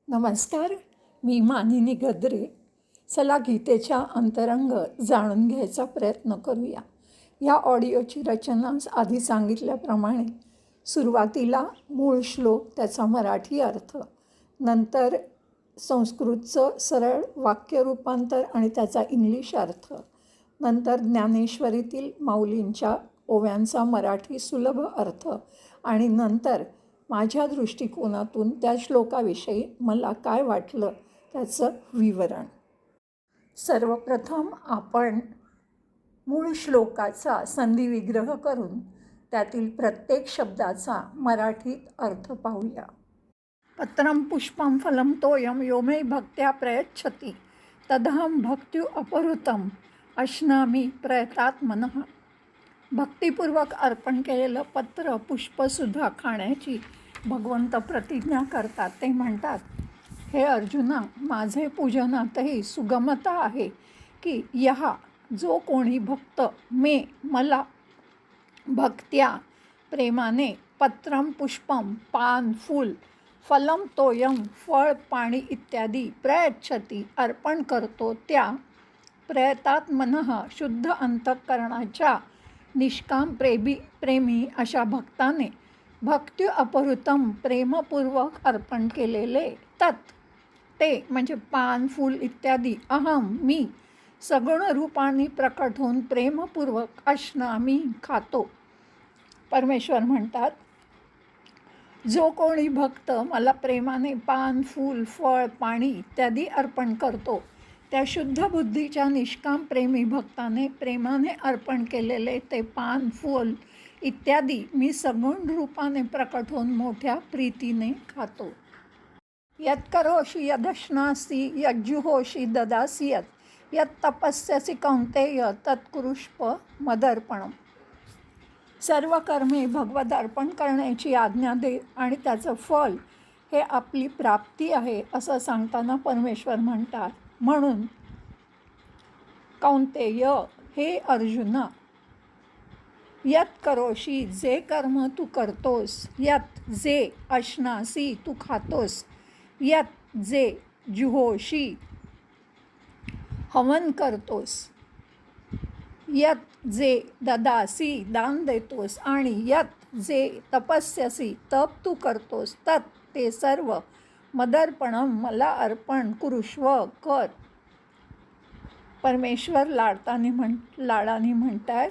नमस्कार. मी मानिनी गद्रे. चला गीतेच्या अंतरंग जाणून घ्यायचा प्रयत्न करूया. या ऑडिओची रचना आधी सांगितल्याप्रमाणे सुरुवातीला मूळ श्लोक, त्याचा मराठी अर्थ, नंतर संस्कृतचं सरळ वाक्य रूपांतर आणि त्याचा इंग्लिश अर्थ, नंतर ज्ञानेश्वरीतील माऊलींच्या ओव्यांचा मराठी सुलभ अर्थ आणि नंतर माझ्या दृष्टिकोनातून त्या श्लोकाविषयी मला काय वाटलं त्याचं विवरण. सर्वप्रथम आपण मूळ श्लोकाचा संधिविग्रह करून त्यातील प्रत्येक शब्दाचा मराठीत अर्थ पाहूया. पत्रं पुष्पं फलं तोयं यो मे भक्त्या प्रयच्छति तदहं भक्त्यु अपहृतं अश्नामी प्रयतात्मनः. भक्तिपूर्वक अर्पण केलेलं पत्र पुष्पसुद्धा खाण्याची भगवंत प्रतिज्ञा करतात. ते म्हणतात, हे अर्जुना, माझे पूजनातही सुगमता आहे की यहा जो कोणी भक्त मला भक्त्या प्रेमाने पत्रम पुष्पम पान फूल फलम तोयम फळ पाणी इत्यादी प्रयच्छती अर्पण करतो, त्या प्रयतात्मनः शुद्ध अंतःकरणाच्या निष्काम प्रेमी अशा भक्ताने भक्त्यु अपहृतम प्रेमपूर्वक अर्पण केलेले ते म्हणजे पान फूल इत्यादी अहम मी सगुण रूपाने प्रकट होऊन प्रेमपूर्वक अश्नामी खातो. परमेश्वर म्हणतात, जो कोणी भक्त मला प्रेमाने पान फूल फळ पाणी इत्यादी अर्पण करतो, त्या शुद्ध बुद्धीच्या निष्काम प्रेमी भक्ताने प्रेमाने अर्पण केलेले ते पान फूल इत्यादी मी सगुण रूपाने प्रकट होऊन मोठ्या प्रीतीने खातो. यत् करोषि यदश्नासि यज्जुहोषि ददासि यत् तपस्यसि कौन्तेय तत्कुरुष्व मदर्पणम. सर्व कर्मे भगवत अर्पण करण्याची आज्ञा दे आणि त्याचं फल हे आपली प्राप्ती आहे असं सांगताना परमेश्वर म्हणतात, म्हणून कौन्तेय, हे अर्जुना, यत् करोषि जे कर्म तू करतोस, यत् जे अश्नासी तू खातोस, यत् जे जुहोषी हवन करतोस, यत् जे ददासी दान देतोस आणि यत् जे तपस्यसी तप तू करतोस, तत् ते सर्व मदर्पणम मला अर्पण कुरुष्व कर. परमेश्वर लाडाने म्हणतात,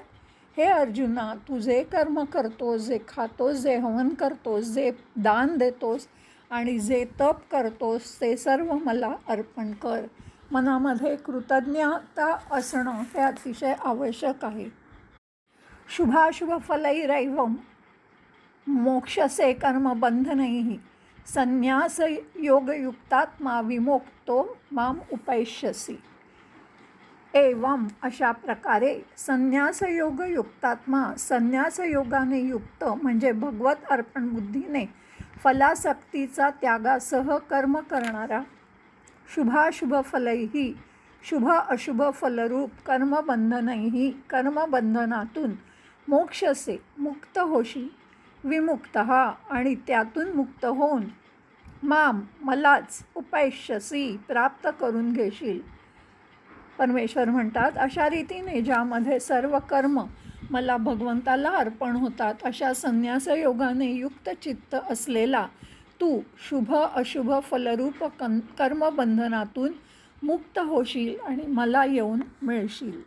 हे अर्जुना, तू जे कर्म करतोस, जे खातोस, जे हवन करतोस, जे दान देतोस आणि जे तप करतोस, ते सर्व मला अर्पण कर. मनामध्ये कृतज्ञता असणं हे अतिशय आवश्यक आहे. शुभाशुभ फलैरैवं मोक्षसे कर्मबंधनैः संन्यास योगयुक्तात्मा विमोक्तो माम उपैष्यसि. एवं अशा प्रकारे संन्यासयोग युक्तात्मा, संन्यासयोगाने युक्त म्हणजे भगवत अर्पण बुद्धीने फलासक्तीचा त्यागासह कर्म करणारा, शुभाशुभ फलैही, शुभ अशुभ फलरूप कर्मबंधनैही, कर्मबंधनातून मोक्षसे मुक्त होशी, विमुक्तः आणि त्यातून मुक्त होऊन माम मलाच उपैष्यसी प्राप्त करून घेशील. परमेश्वर म्हणतात, अशा रीतीने ज्यामध्ये सर्व कर्म मला भगवंताला अर्पण होतात, अशा संन्यासयोगाने युक्त चित्त असलेला तू शुभ अशुभ फलरूप कर्मबंधनातून मुक्त होशील आणि मला येऊन मिळशील.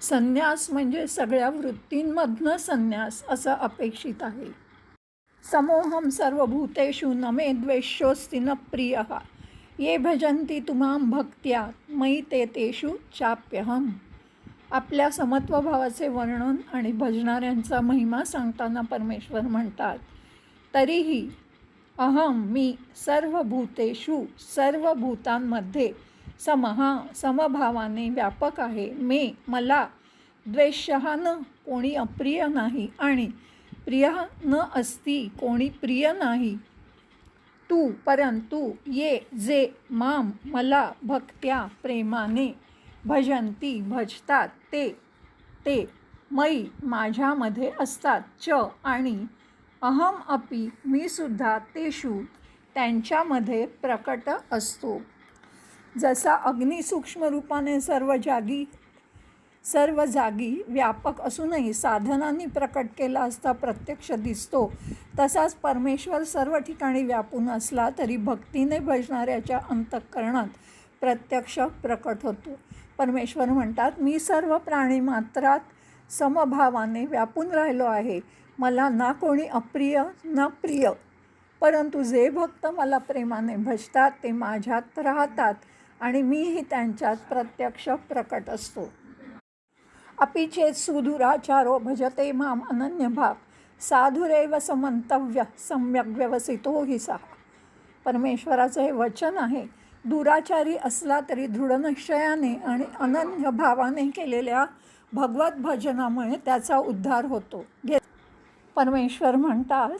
संन्यास म्हणजे सगळ्या वृत्तींमधनं संन्यास असं अपेक्षित आहे. समोहम सर्वभूतेषु न मे द्वेष्योऽस्ति न प्रियः ये भजन्ति तुमां भक्त्या मयि ते तेषु चाप्यहम. आपल्या समत्वभावाचे वर्णन आणि भजणाऱ्यांचा महिमा सांगताना परमेश्वर म्हणतात, तरीही अहम मी सर्व भूतेषु सर्व भूतांमध्ये समभावाने व्यापक आहे. मला द्वेष्यः न कोणी अप्रिय नाही आणि प्रिय न अस्ति कोणी प्रिय नाही. तू परंतु ये जे माम मला भक्त्या प्रेमाने भजंती भजतात ते मयी माझ्यामध्ये असतात, च आणि अहम अपि मी सुद्धा तेषु त्यांच्यामध्ये प्रकट असतो. जसा अग्नी सूक्ष्म रूपाने सर्व जागी व्यापक असूनही साधनांनी प्रकट केला असता प्रत्यक्ष दिसतो, तसाच परमेश्वर सर्व ठिकाणी व्यापून असला तरी भक्तीने भजणाऱ्याच्या अंतःकरणात प्रत्यक्ष प्रकट होतो. परमेश्वर म्हणतात, मी सर्व प्राणीमात्रात समभावाने व्यापून राहिलो आहे. मला ना कोणी अप्रिय ना प्रिय, परंतु जे भक्त मला प्रेमाने भजतात ते माझ्यात राहतात आणि मीही त्यांच्यात प्रत्यक्ष प्रकट असतो. अपि चेत् सुदुराचारो भजते माम अनन्यभाव साधुरेव समंतव्य सम्यक व्यवसितो हि सहा. परमेश्वराचं हे वचन आहे. दुराचारी असला तरी दृढनिश्चयाने आणि अनन्य भावाने केलेल्या भगवत भजनामुळे त्याचा उद्धार होतो. परमेश्वर म्हणतात,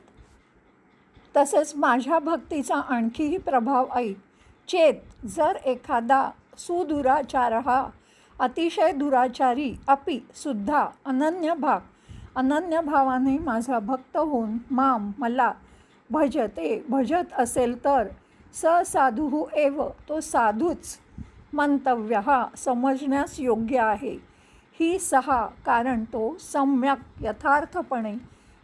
तसेच माझ्या भक्तीचा आणखीही प्रभाव ऐक. चेत, जर एखादा सुदुराचार हा अतिशय दुराचारी अपि सुद्धा अनन्य भावाने माझा भक्त होऊन मला भजत असेल तर स साधू एव, तो साधूच मंतव्य हा समजण्यास योग्य आहे. ही सहा, कारण तो सम्यक यथार्थपणे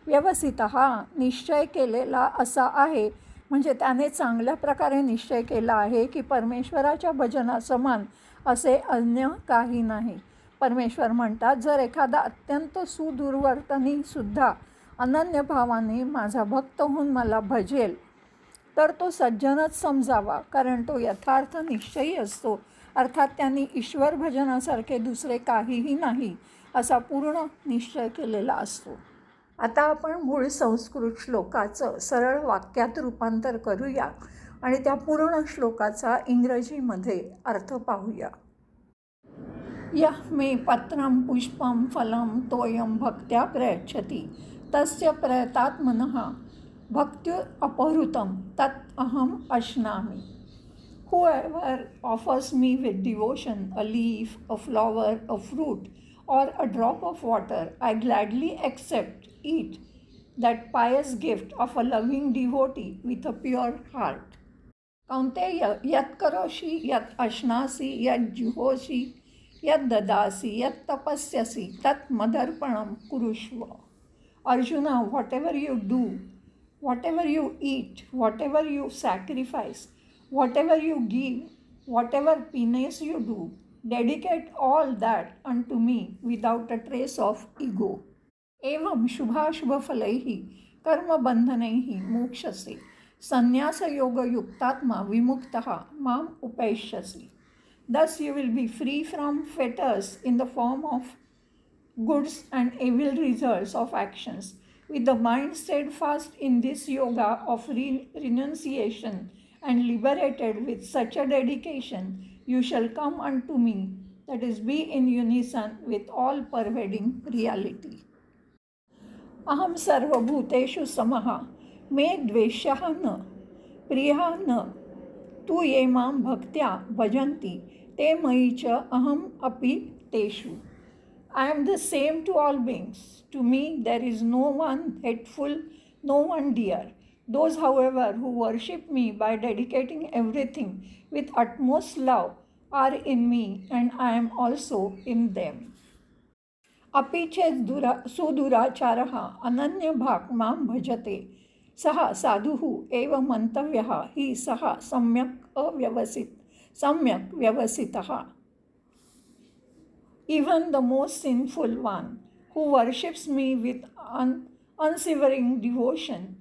व्यवसित हा निश्चय केलेला असा आहे. म्हणजे त्याने चांगल्या प्रकारे निश्चय केला आहे की परमेश्वराच्या भजनासमान असे अन्य काही नाही. परमेश्वर म्हणतात, जर एखादा अत्यंत सुदुर्वर्तनी सुद्धा अनन्य भावाने माझा भक्त होऊन मला भजेल तर तो सज्जनच समजावा, कारण तो यथार्थ निश्चयी असतो. अर्थात त्यांनी ईश्वर भजनासारखे दुसरे काहीही नाही असा पूर्ण निश्चय केलेला असतो. आता आपण मूळ संस्कृत श्लोकाचं सरळ वाक्यात रूपांतर करूया आणि त्या पूर्ण श्लोकाचा इंग्रजीमध्ये अर्थ पाहूया. यः मे पत्रं पुष्पं फलं तोयं भक्त्या प्रयच्छति तस्य प्रयतात्मनः भक्त्युपहृतं तत् अहम् अश्नामि. Whoever offers me with devotion a leaf, a flower, a fruit, or a drop of water, I gladly accept it, that pious gift of a loving devotee with a pure heart. कौन्तेय, यत् करोषि, यत् अश्नासि, यत् जुहोषि, यत् ददासि, यत् तपस्यसि, तत् मदर्पणं कुरुष्व. Arjuna, whatever you do, whatever you eat, whatever you sacrifice, whatever you give, whatever penance you do, dedicate all that unto me without a trace of ego. एवं शुभाशुभफलैः कर्मबन्धनैः मोक्षसे संन्यासयोगयुक्तात्मा विमुक्तः ma'am उपैष्यसि. Thus you will be free from fetters in the form of goods and evil results of actions. With the mind steadfast in this yoga of renunciation and liberated with such a dedication, you shall come unto me, that is, be in unison with all pervading reality. Aham sarvabhuteshu samaha me dveshyaha na priyaha na tu ye mam bhaktya bhajanti te mayi cha aham api teshu. I am the same to all beings. To me there is no one hateful, no one dear. Those, however, who worship me by dedicating everything with utmost love are in me, and I am also in them. अपि चेत् सुदुराचारः अनन्यभाक् मां भजते सः साधुः एव मन्तव्यः हि सः सम्यक् व्यवसितः. Even the most sinful one who worships me with unswerving devotion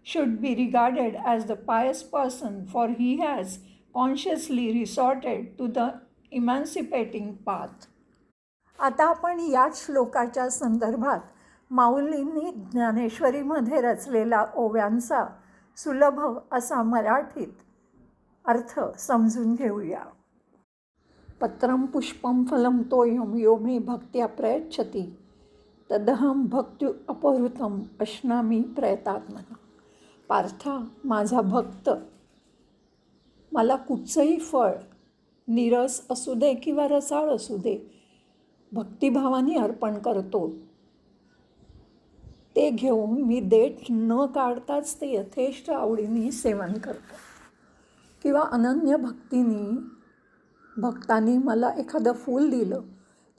should be regarded as the pious person, for he has consciously resorted to the emancipating path. आता आपण याच श्लोकाच्या संदर्भात माऊलींनी ज्ञानेश्वरीमध्ये रचलेला ओव्यांचा सुलभ असा मराठीत अर्थ समजून घेऊया. पत्रं पुष्पं फलं तोयं यो मे भक्त्या प्रयच्छति तदहं भक्त्युं अपहृतम् अश्नामि प्रयतात्मनः. पार्था, माझा भक्त मला कुठचंही फळ, निरस असू दे किंवा रसाळ असू दे, भक्तिभावाने अर्पण करतो. ते घेऊन मी देठ न काढताच ते यथेष्ट आवडीने सेवन करतो. किंवा अनन्य भक्तांनी मला एखादं फूल दिलं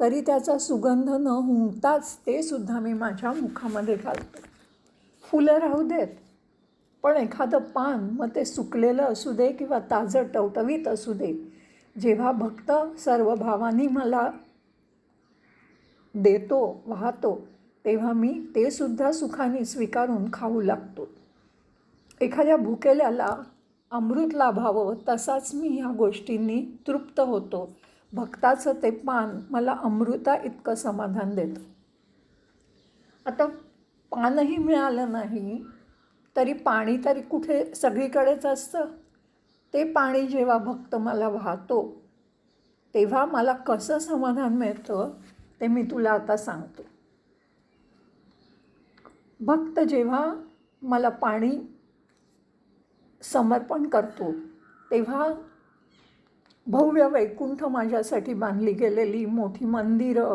तरी त्याचा सुगंध न हुंकताच ते सुद्धा मी माझ्या मुखामध्ये घालतो. फुलं राहू देत, पण एखादं पान, मग ते सुकलेलं असू दे किंवा ताजं टवटवीत असू दे, जेव्हा भक्त सर्व भावांनी मला देतो, वाहतो, तेव्हा मी ते सुद्धा सुखाने स्वीकारून खाऊ लागतो. एखाद्या भुकेल्याला अमृत लाभावं तसाच मी ह्या गोष्टींनी तृप्त होतो. भक्ताचं ते पान मला अमृता इतकं समाधान देतं. आता पानही मिळालं नाही तरी पाणी तरी कुठे सगळीकडेच असतं. ते पाणी जेव्हा भक्त मला वाहतो तेव्हा मला कसं समाधान मिळतं ते मी तुला आता सांगतो. भक्त जेव्हा मला पाणी समर्पण करतो तेव्हा भव्य वैकुंठ माझ्यासाठी बांधली गेलेली मोठी मंदिरं,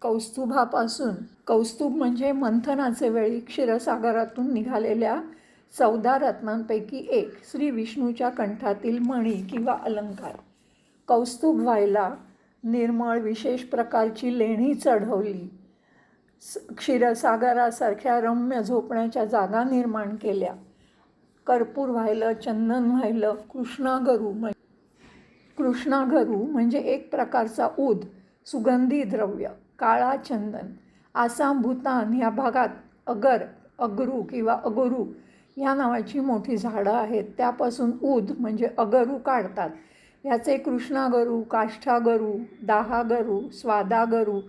कौस्तुभापासून, कौस्तुभ म्हणजे मंथनाचे वेळी क्षीरसागरातून निघालेल्या 14 रत्नांपैकी एक, श्री विष्णूच्या कंठातील मणी किंवा अलंकार. कौस्तुभ व्हायला निर्मळ विशेष प्रकारची लेणी चढवली, क्षीरसागरासारख्या रम्य झोपण्याच्या जागा निर्माण केल्या. कर्पूर व्हायलं, चंदन व्हायलं, कृष्णागरू म्हणजे एक प्रकारचा ऊद, सुगंधी द्रव्य, काळा चंदन. आसाम, भूतान ह्या भागात अगरू किंवा अगरू ह्या नावाची मोठी झाडं आहेत. त्यापासून ऊद म्हणजे अगरू काढतात. ह्याचे कृष्णागरू, काष्ठागरू, दाहागरू, स्वादागरू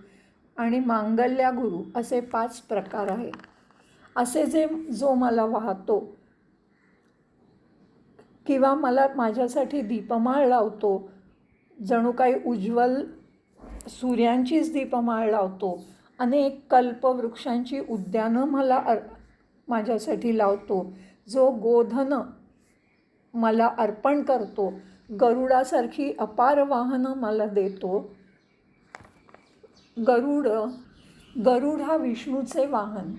आणि मांगल्यागुरू असे 5 प्रकार आहेत. असे जो मला वाहतो किंवा मला माझ्यासाठी दीपमाळ लावतो, जणू काही उज्ज्वल सूर्यांचीच दीपमाळ लावतो, अनेक कल्पवृक्षांची उद्यानं माझ्यासाठी लावतो, जो गोधन मला अर्पण करतो, गरुडासारखी अपार वाहनं मला देतो. गरुड हा विष्णूचे वाहन,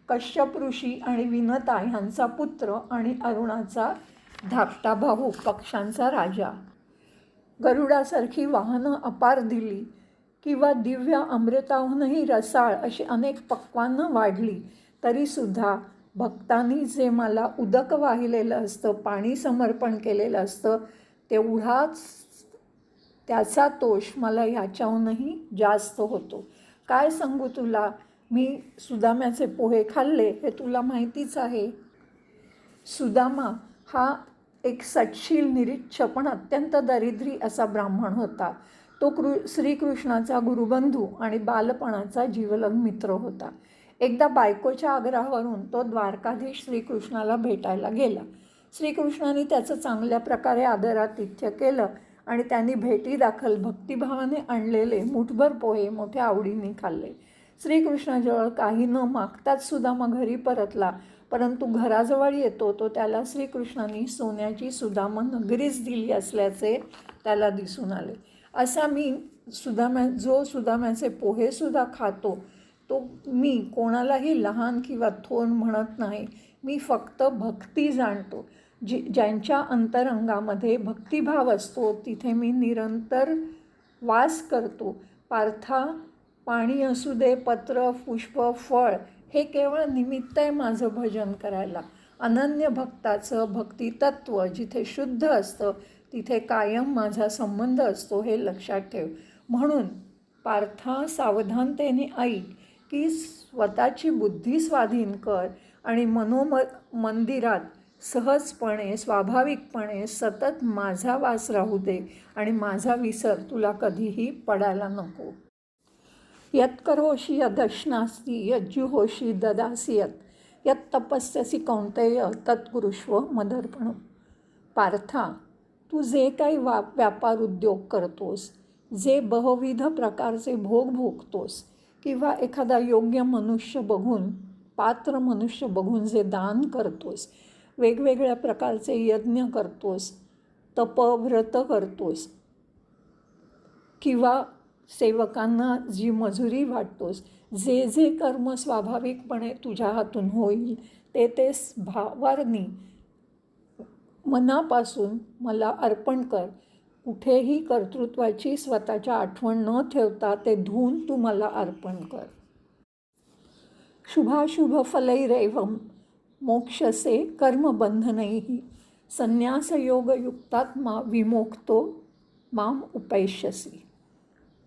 कश्यप ऋषी आणि विनता ह्यांचा पुत्र आणि अरुणाचा धाकटा भाऊ, पक्ष्यांचा राजा. गरुडासारखी वाहनं अपार दिली किंवा दिव्य अमृताहूनही रसाळ अशी अनेक पक्वानं वाढली तरीसुद्धा भक्तांनी जे मला उदक वाहिलेलं असतं, पाणी समर्पण केलेलं असतं, तेवढाच त्याचा तोष मला ह्याच्याहूनही जास्त होतो. काय सांगू तुला, मी सुदाम्याचे पोहे खाल्ले हे तुला माहितीच आहे. सुदामा हा एक सटशील, निरीच्छ पण अत्यंत दरिद्री असा ब्राह्मण होता. तो श्रीकृष्णाचा गुरुबंधू आणि बालपणाचा जीवलग मित्र होता. एकदा बायकोच्या आग्रहावरून तो द्वारकाधीश श्रीकृष्णाला भेटायला गेला. श्रीकृष्णाने त्याचं चांगल्या प्रकारे आदरातिथ्य केलं आणि त्यांनी भेटीदाखल भक्तिभावाने आणलेले मुठभर पोहे मोठ्या आवडीने खाल्ले. श्रीकृष्णाजवळ काही न मागताच सुदामा घरी परतला, परंतु घराजवळ येतो तो त्याला श्रीकृष्णाने सोन्याची सुदामा नगरीच दिली असल्याचे त्याला दिसून आले. असा मी सुदाम्याचे पोहेसुद्धा खातो, तो मी कोणालाही लहान किंवा थोर म्हणत नाही. मी फक्त भक्ती जाणतो. ज्यांच्या अंतरंगामध्ये भक्तिभाव असतो तिथे मी निरंतर वास करतो. पार्था, पाणी असू दे, पत्र, पुष्प, फळ हे केवळ निमित्त आहे माझं भजन करायला. अनन्य भक्ताचं भक्तितत्व जिथे शुद्ध असतं तिथे कायम माझा संबंध असतो, हे लक्षात ठेव. म्हणून पार्था, सावधानतेने ऐक की स्वतःची बुद्धी स्वाधीन कर आणि मंदिरात सहजपणे, स्वाभाविकपणे सतत माझा वास राहू दे आणि माझा विसर तुला कधीही पडायला नको. यत्करोषि यदश्नास्ति यज्जुहोषि ददासि यत् तपस्यसि कौंतेय तत्कुरुष्व मदर्पणम्. पार्था, तू जे काही व्यापार उद्योग करतोस, जे बहुविध प्रकारचे भोग भोगतोस किंवा एखादा योग्य मनुष्य बघून, पात्र मनुष्य बघून जे दान करतोस, वेगवेगळ्या प्रकारचे यज्ञ करतोस, तप, व्रत करतोस किंवा सेवकांना जी मजुरी वाटतोस, जे जे कर्म स्वाभाविकपणे तुझ्या हातून होईल ते ते भावार्नी मनापासून मला अर्पण कर. कुठेही कर्तृत्वाची स्वतःच्या आठवण न ठेवता ते धुवून तू मला अर्पण कर. शुभाशुभ फलैरेवं मोक्षसे कर्मबंधनैः संन्यासयोगयुक्तात्मा विमोक्तो माम उपैष्यसि.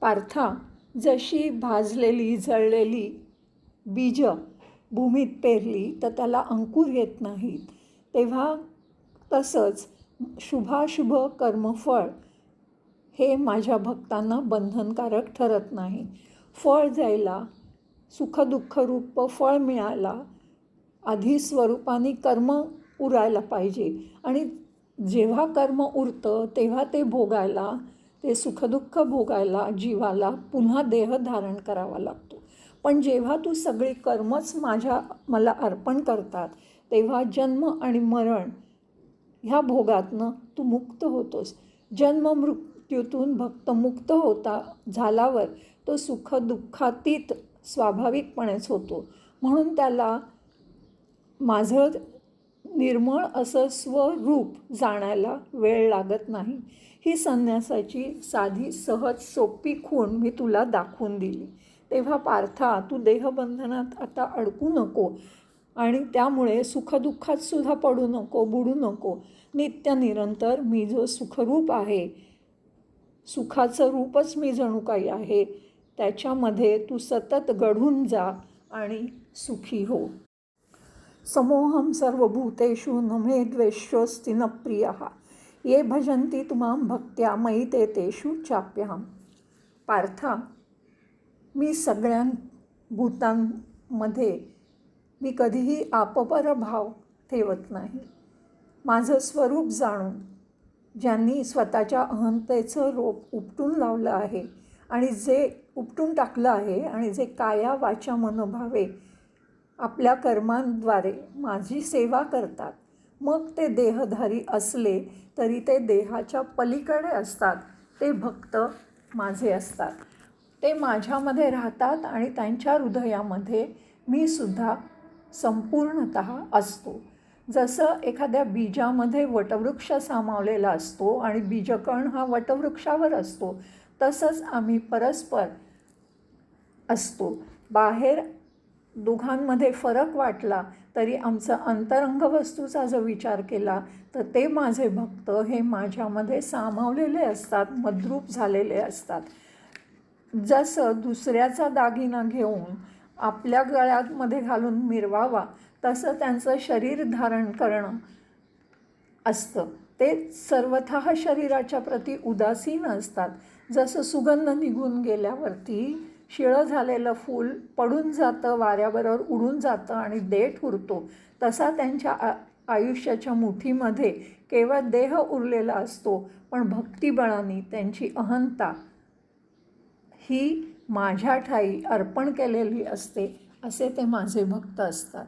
पार्था, जशी भाजलेली जळलेली बीज भूमीत पेरली तर त्याला अंकुर येत नाहीत, तेव्हा तसंच शुभाशुभ कर्मफळ हे माझ्या भक्तांना बंधनकारक ठरत नाही. फळ द्यायला, सुखदुःखरूप फळ मिळायला आधी स्वरूपाने कर्म उरायला पाहिजे आणि जेव्हा कर्म उरतं तेव्हा ते भोगायला, ते सुखदुःख भोगायला जीवाला पुन्हा देह धारण करावा लागतो. पण जेव्हा तू सगळी कर्मच मला अर्पण करतात तेव्हा जन्म आणि मरण ह्या भोगातनं तू मुक्त होतोस. जन्ममृत्यूतून भक्त मुक्त झाल्यावर तो सुखदुःखातीत स्वाभाविकपणेच होतो. म्हणून त्याला माझं निर्मळ असं स्वरूप जाणायला वेळ लागत नाही. ही संन्यासाची साधी सहज सोपी खूण मी तुला दाखवून दिली. तेव्हा पार्था, तू देहबंधनात आता अडकू नको आणि त्यामुळे सुखदुःखात सुद्धा पडू नको, बुडू नको. नित्य निरंतर मी जो सुखरूप आहे, सुखाचं रूपच मी जणू काही आहे, त्याच्यामध्ये तू सतत घडून जा आणि सुखी हो. समोहम सर्वभूतेषु न मे द्वेष्योऽस्ति न प्रियः ये भजन्ति तुमां भक्त्या मयि ते तेषु चाप्यहम्. पार्था, मी सगळ्या भूतांमध्ये मी कधीही आपपर भाव ठेवत नाही. माझं स्वरूप जाणून ज्यांनी स्वतःच्या अहंतेचं रोप उपटून लावलं आहे आणि जे उपटून टाकलं आहे आणि जे काया वाचा मनोभावे आपल्या कर्मांद्वारे माझी सेवा करतात, मग ते देहधारी असले तरी ते देहाच्या पलीकडे असतात, ते भक्त माझे असतात. ते माझ्यामध्ये राहतात आणि त्यांच्या हृदयामध्ये मी सुद्धा संपूर्णतः असतो. जसं एखाद्या बीजामध्ये वटवृक्ष सामावलेला असतो आणि बीजकण हा वटवृक्षावर असतो, तसंच आम्ही परस्पर असतो. बाहेर दोघांमध्ये फरक वाटला तरी आमचं अंतरंग वस्तूचा जर विचार केला तर ते माझे भक्त हे माझ्यामध्ये सामावलेले असतात, मद्रूप झालेले असतात. जसं दुसऱ्याचा दागिना घेऊन आपल्या गळ्यामध्ये घालून मिरवावा तसं त्यांचं शरीर धारण करणं असतं. ते सर्वतः शरीराच्या प्रती उदासीन असतात. जसं सुगंध निघून गेल्यावरती शिळं झालेलं फूल पडून जातं, वाऱ्याबरोबर उडून जातं आणि देठ उरतो, तसा त्यांच्या आयुष्याच्या मुठीमध्ये केवळ देह उरलेला असतो. पण भक्तिबळाने त्यांची अहंता ही माझ्या ठायी अर्पण केलेली असते, असे ते माझे भक्त असतात.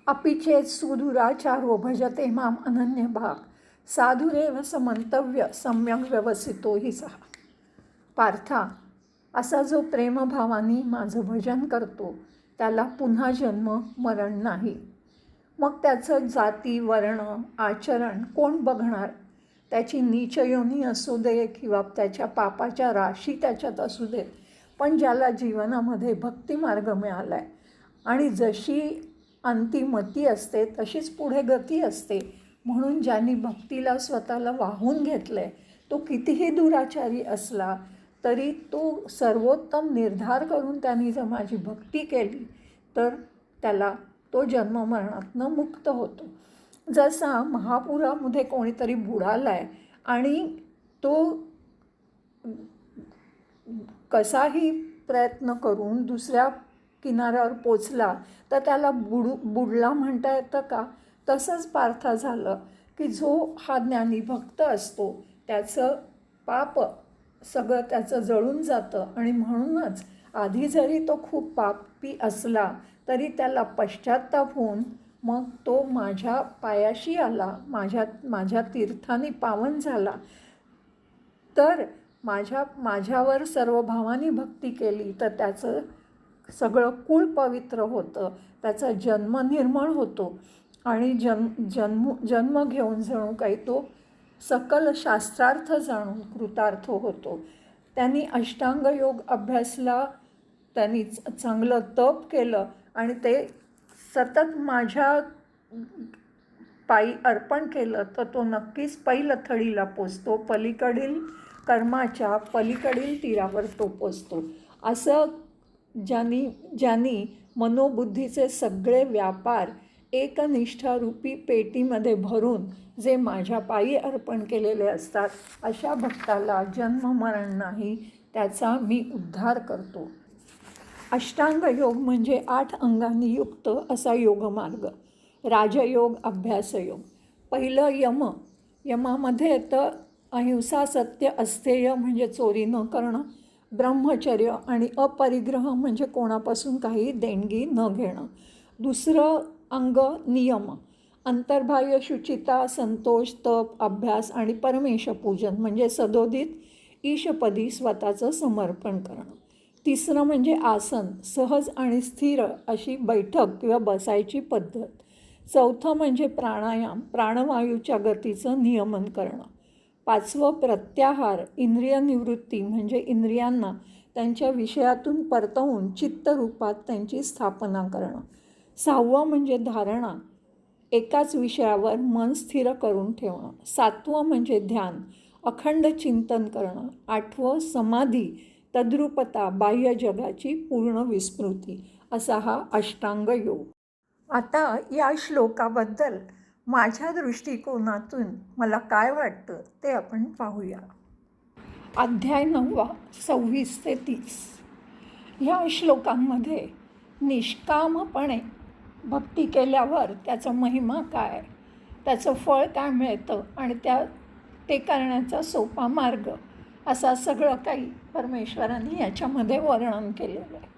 अपि चेत् सुदुराचारो भजते माम अनन्यभाग साधुरेव समंतव्य सम्यक व्यवसितो हि सहा. पार्था, असा जो प्रेमभावाने माझं भजन करतो त्याला पुन्हा जन्म मरण नाही. मग त्याचं जाती वर्ण आचरण कोण बघणार? त्याची नीच योनी असू दे किंवा त्याच्या पापाच्या राशी त्याच्यात असू दे, पण ज्याला जीवनामध्ये भक्तिमार्ग मिळाला आहे आणि जशी अंतिमती असते तशीच पुढे गती असते, म्हणून ज्यांनी भक्तीला स्वतःला वाहून घेतलं आहे तो कितीही दुराचारी असला तरी तो सर्वोत्तम निर्धार करून त्यांनी जर माझी भक्ती केली तर त्याला तो जन्ममरणातनं मुक्त होतो. जसा महापुरामध्ये कोणीतरी बुडाला आहे आणि तो कसाही प्रयत्न करून दुसऱ्या किनाऱ्यावर पोचला तर त्याला बुडला म्हणता येतं का? तसंच पार्था झालं की जो हा ज्ञानी भक्त असतो त्याचं पाप सगळं त्याचं जळून जातं आणि म्हणूनच आधी जरी तो खूप पापी असला तरी त्याला पश्चात्ताप होऊन मग तो माझ्या पायाशी आला, माझ्या तीर्थाने पावन झाला, तर माझ्यावर सर्व भावांनी भक्ती केली तर त्याचं सगळं कुळ पवित्र होतं, त्याचा जन्म निर्मळ होतो आणि जन्म घेऊन जणू काही तो सकल शास्त्रार्थ जाणून कृतार्थ होतो. त्यांनी अष्टांग योग अभ्यासला, त्यांनी चांगलं तप केलं आणि ते सतत माझ्या पायी अर्पण केलं तर तो नक्कीच पैलथडीला पोचतो, पलीकडील कर्माच्या पलीकडील तीरावर तो पोचतो. असं ज्यांनी मनोबुद्धीचे सगळे व्यापार एकनिष्ठारूपी पेटीमध्ये भरून जे माझ्या पायी अर्पण केलेले असतात, अशा भक्ताला जन्म मरण नाही, त्याचा मी उद्धार करतो. अष्टांग योग म्हणजे 8 अंगांनी युक्त असा योगमार्ग. राजयोग, अभ्यासयोग. पहिलं यमामध्ये येतं अहिंसा, सत्य, अस्थेय म्हणजे चोरी न करणं, ब्रह्मचर्य आणि अपरिग्रह म्हणजे कोणापासून काही देणगी न घेणं. दुसरं अंग नियम, अंतर्बाह्य शुचिता, संतोष, तप, अभ्यास आणि परमेशपूजन म्हणजे सदोदित ईशपदी स्वतःचं समर्पण करणं. तिसरं म्हणजे आसन, सहज आणि स्थिर अशी बैठक किंवा बसायची पद्धत. चौथं म्हणजे प्राणायाम, प्राणवायूच्या गतीचं नियमन करणं. 5वं प्रत्याहार, इंद्रिय निवृत्ती म्हणजे इंद्रियांना त्यांच्या विषयातून परतवून चित्तरूपात त्यांची स्थापना करणं. 6वं म्हणजे धारणा, एकाच विषयावर मन स्थिर करून ठेवणं. 7वं म्हणजे ध्यान, अखंड चिंतन करणं. 8वं समाधी, तद्रूपता, बाह्य जगाची पूर्ण विस्मृती. असा हा अष्टांग योग. आता या श्लोकाबद्दल माझ्या दृष्टिकोनातून मला काय वाटतं ते आपण पाहूया. अध्याय 9 26 ते 30. ह्या श्लोकांमध्ये निष्कामपणे भक्ती केल्यावर त्याचा महिमा काय, त्याचं फळ काय मिळतं आणि ते करण्याचा सोपा मार्ग, असा सगळं काही परमेश्वरांनी याच्यामध्ये वर्णन केलेलं आहे.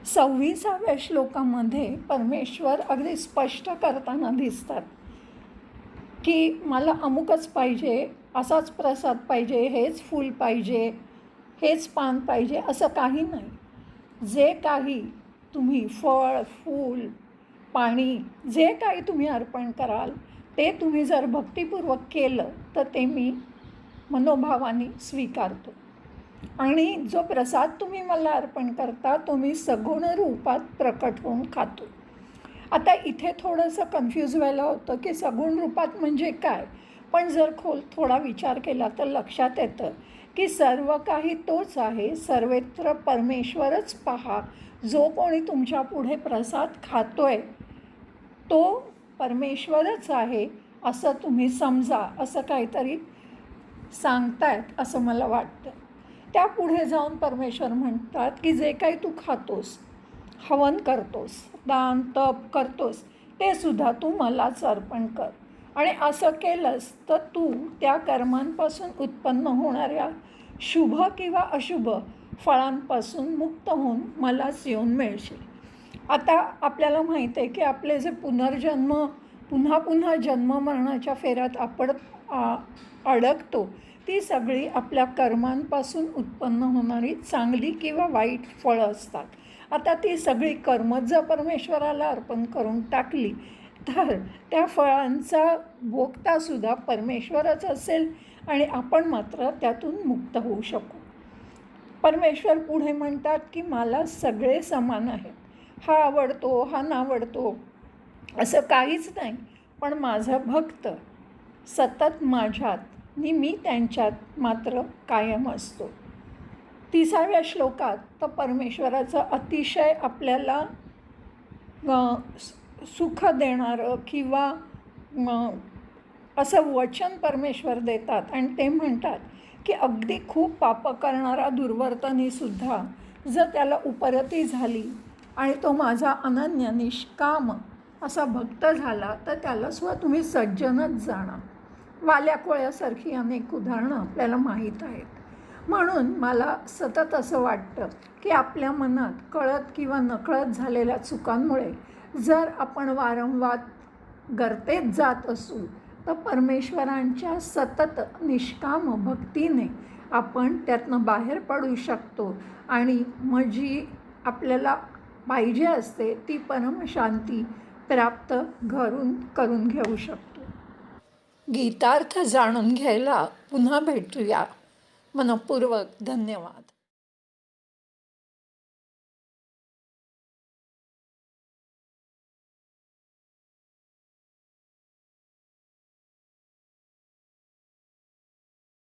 26व्या श्लोकामध्ये परमेश्वर अगदी स्पष्ट करताना दिसतात की मला अमुकच पाहिजे, असाच प्रसाद पाहिजे, हेच फूल पाहिजे, हेच पान पाहिजे, असं काही नाही. जे काही तुम्ही फळ, फूल, पाणी जे काही तुम्ही अर्पण कराल ते तुम्ही जर भक्तिपूर्वक केलं तर ते मी मनोभावाने स्वीकारतो. आणि जो प्रसाद तुम्ही मला अर्पण करता तो मी सगुण रूपात प्रकट होऊन खातो. आता इथे थोडंसं कन्फ्यूज व्हायला होतं की सगुण रूपात म्हणजे काय, पण जर थोडा विचार केला तर लक्षात येतं की सर्व काही तोच आहे, सर्वत्र परमेश्वरच पहा. जो कोणी तुमच्या पुढे प्रसाद खातोय तो परमेश्वरच आहे असं तुम्ही समजा, असं काहीतरी सांगतायत असं मला वाटतं. त्या पुढे जाऊन परमेश्वर म्हणतात की जे काही तू खातोस, हवन करतोस, दान तप करतोस, ते सुद्धा तू मलाच अर्पण कर. आणि असं केलंस तर तू त्या कर्मांपासून उत्पन्न होणाऱ्या शुभ किंवा अशुभ फळांपासून मुक्त होऊन मलाच येऊन मिळशील. आता आपल्याला माहीत आहे की आपले जे पुनर्जन्म, पुन्हा पुन्हा जन्म मरणाच्या फेऱ्यात आपण अडकतो, ती सगळी आपल्या कर्मांपासून उत्पन्न होणारी चांगली किंवा वाईट फळं असतात. आता ती सगळी कर्मच जर परमेश्वराला अर्पण करून टाकली तर त्या फळांचा भोगतासुद्धा परमेश्वरच असेल आणि आपण मात्र त्यातून मुक्त होऊ शकू. परमेश्वर पुढे म्हणतात की मला सगळे समान आहेत, हा आवडतो हा नावडतो असं काहीच नाही, पण माझा भक्त सतत माझ्यात आणि मी त्यांच्यात मात्र कायम असतो. 30व्या श्लोकात तर परमेश्वराचं अतिशय आपल्याला सुख देणारं किंवा असं वचन परमेश्वर देतात आणि ते म्हणतात की अगदी खूप पापं करणारा दुर्वर्तनीसुद्धा जर त्याला उपरती झाली आणि तो माझा अनन्य निष्काम असा भक्त झाला तर त्याला सुद्धा तुम्ही सज्जनच जाणा. वाल्या कोळ्यासारखी अनेक उदाहरणं आपल्याला माहीत आहेत. म्हणून मला सतत असं वाटतं की आपल्या मनात कळत किंवा नकळत झालेल्या चुकांमुळे जर आपण वारंवार गर्तेत जात असू तर परमेश्वरांच्या सतत निष्काम भक्तीने आपण त्यातनं बाहेर पडू शकतो आणि मग जी आपल्याला पाहिजे असते ती परमशांती प्राप्त करून घेऊ शकतो. गीतार्थ जाणून घ्यायला पुन्हा भेटूया. मनःपूर्वक धन्यवाद.